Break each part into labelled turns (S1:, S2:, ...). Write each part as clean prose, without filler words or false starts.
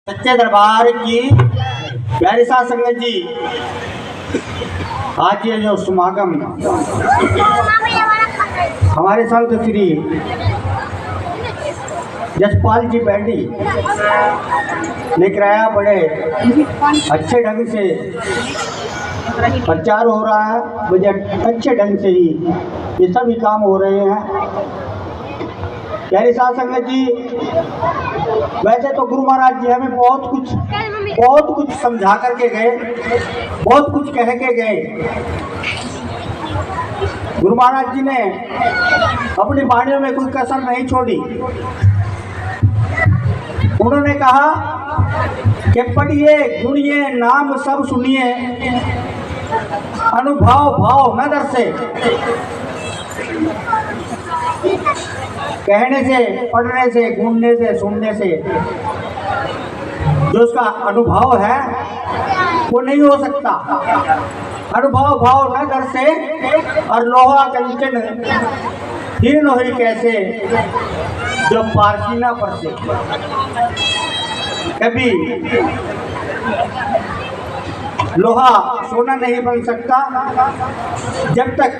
S1: सच्चे दरबार की प्यारी साध संगत जी, आज ये जो समागम हमारे संत श्री जसपाल जी बैठी ने कराया, बड़े अच्छे ढंग से प्रचार हो रहा है, मुझे अच्छे ढंग से ही ये सभी काम हो रहे हैं। प्यारी साध संगत जी, वैसे तो गुरु महाराज जी हमें बहुत कुछ समझा करके गए, बहुत कुछ कह के गए। गुरु महाराज जी ने अपनी वाणियों में कोई कसर नहीं छोड़ी। उन्होंने कहा कि पढ़िए गुणिए नाम सब सुनिए, अनुभव भाव नदर से। कहने से, पढ़ने से, घूमने से, सुनने से जो उसका अनुभव है वो नहीं हो सकता। अनुभव भाव न कर से और लोहा कंचन हीन हुई कैसे, जो पारसीना पर से। कभी लोहा सोना नहीं बन सकता जब तक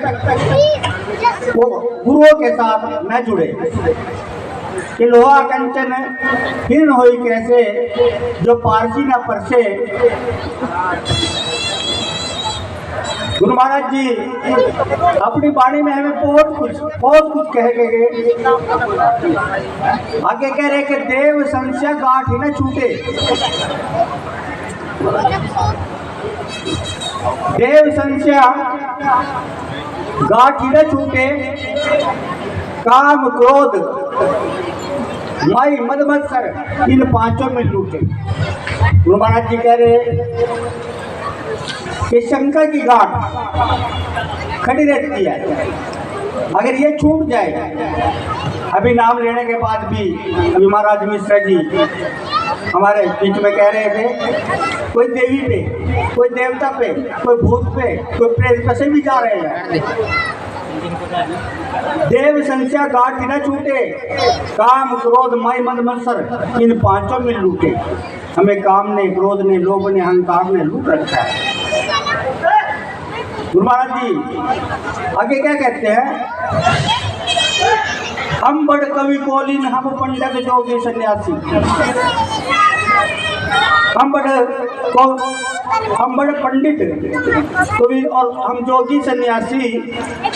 S1: वो गुरुओं के साथ न जुड़े। कि लोहा कंचन हीन हुई कैसे, जो पारसी न परसे। गुरु महाराज जी अपनी वाणी में हमें बहुत कुछ कह के गए। आगे कह रहे कि देव संशय गांठ ही न छूटे, देव संशय गांठ ही न छूटे, काम क्रोध माई मद मत्सर इन पांचों में लूटे। गुरु महाराज जी कह रहे कि शंकर की गांठ खड़ी रहती है, अगर ये छूट जाए। अभी नाम लेने के बाद भी अभी महाराज मिश्रा जी हमारे बीच में कह रहे थे, कोई देवी पे, कोई देवता पे, कोई भूत पे, कोई प्रेत पे से भी जा रहे हैं। देव संशय गांठ न छूटे, काम क्रोध माई मद मत्सर इन पांचों में लूटे। हमें काम ने, क्रोध ने, लोभ ने, अहंकार ने लूट रखा है। गुरु महाराज जी आगे क्या कहते हैं, हम बड़ कवि कोलिन, हम पंडित जोगी सन्यासी। हम बड़े पंडित कवि और हम जोगी सन्यासी,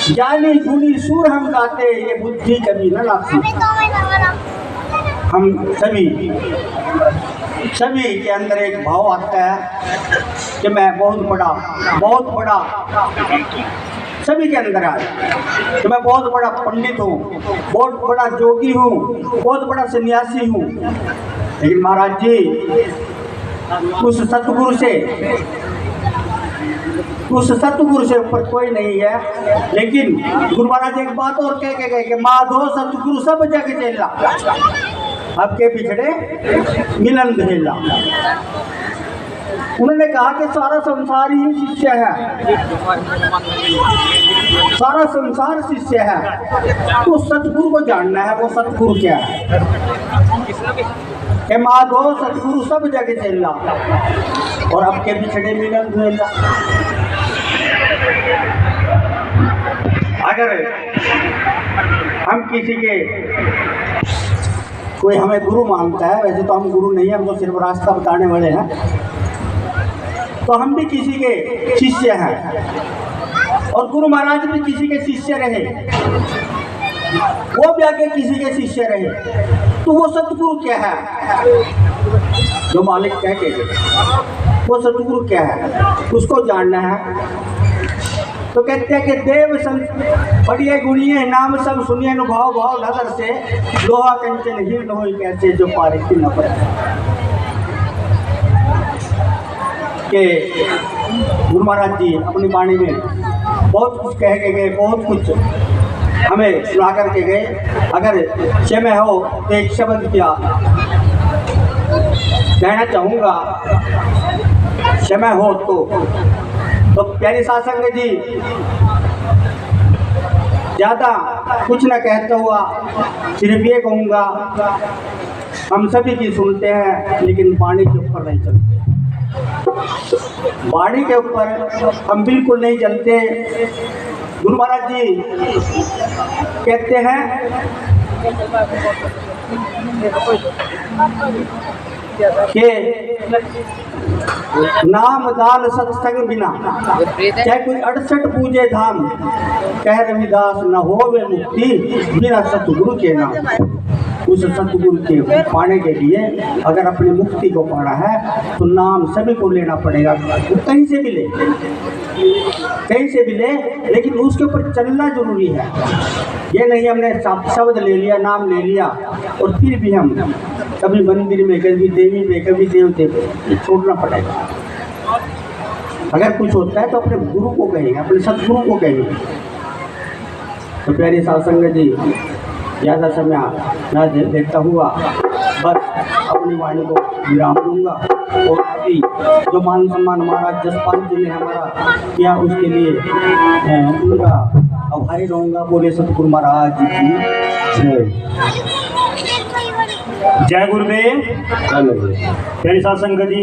S1: ज्ञानी गुणी सूर हम गाते, ये बुद्धि कभी न लाती। हम सभी के अंदर एक भाव आता है कि मैं बहुत बड़ा सभी के अंदर है कि मैं बहुत बड़ा पंडित हूँ, बहुत बड़ा जोगी हूँ, बहुत बड़ा सन्यासी हूँ। लेकिन महाराज जी उस सतगुरु से ऊपर कोई नहीं है। लेकिन गुरु महाराज एक बात और कह के गए कि माधो सतगुरु सब जग चेला, आपके पिछड़े मिलन धेला। उन्होंने कहा कि सारा संसार ही शिष्य है, सारा संसार शिष्य है, तो सतगुरु को जानना है। वो सतगुरु क्या है? माधो सतगुरु सब जगह चेला और आपके पिछड़े मिलन धेला। अगर हम किसी के, कोई हमें गुरु मानता है, वैसे तो हम गुरु नहीं है, हम तो सिर्फ रास्ता बताने वाले हैं, तो हम भी किसी के शिष्य हैं। और गुरु महाराज भी किसी के शिष्य रहे, वो भी आगे किसी के शिष्य रहे। तो वो सतगुरु क्या है? जो मालिक कह के वो सतगुरु क्या है, उसको जानना है। तो कहते हैं कि देव पढ़िए गुणिए नाम सब सुनिए, अनुभव भाव नजर से, लोहा कंचन हीन हुई कैसे, जो पारसी न पड़े। के गुरु महाराज जी अपनी वाणी में बहुत कुछ कह के गए, बहुत कुछ हमें सुना करके गए। अगर समय हो तो एक शब्द क्या कहना चाहूँगा, समय हो तो प्यारी साध संगत जी, ज़्यादा कुछ न कहता हुआ सिर्फ ये कहूँगा, हम सभी की सुनते हैं, लेकिन वाणी के ऊपर नहीं चलते। वाणी के ऊपर हम बिल्कुल नहीं चलते। गुरु महाराज जी कहते हैं कि नाम दान सत्संग बिना, चाहे कोई 68 पूजे धाम, कह रविदास न होवे मुक्ति बिना सतगुरु के नाम। उस सतगुरु के पाने के लिए अगर अपनी मुक्ति को पाना है तो नाम सभी को लेना पड़ेगा। वो कहीं से भी ले, कहीं से भी ले, लेकिन उसके ऊपर चलना जरूरी है। ये नहीं हमने शब्द ले लिया, नाम ले लिया और फिर भी हम कभी मंदिर में, कभी देवी पे, कभी देवते पे, छोड़ना पड़ेगा। अगर कुछ होता है तो अपने गुरु को कहेंगे, अपने सतगुरु को कहेंगे। तो प्यारे साध संगत जी, ज़्यादा समय न देखता हुआ बस अपनी वाणी को विराम दूंगा। और अभी जो मान सम्मान महाराज जसपाल जी ने हमारा किया, उसके लिए उनका आभारी रहूँगा। बोले सतगुरु महाराज जी की जय।
S2: जय गुरुदेव। प्यारे साध संगत जी,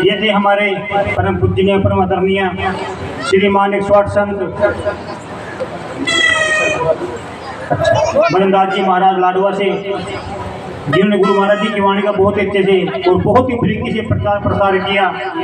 S2: ये थे हमारे परम पूजनीय परम आदरणीय श्रीमान 108 संत मदनदास जी महाराज लाडवा से, जिन्होंने गुरु महाराज जी की वाणी का बहुत अच्छे से और बहुत ही बारीकी से प्रचार प्रसार किया।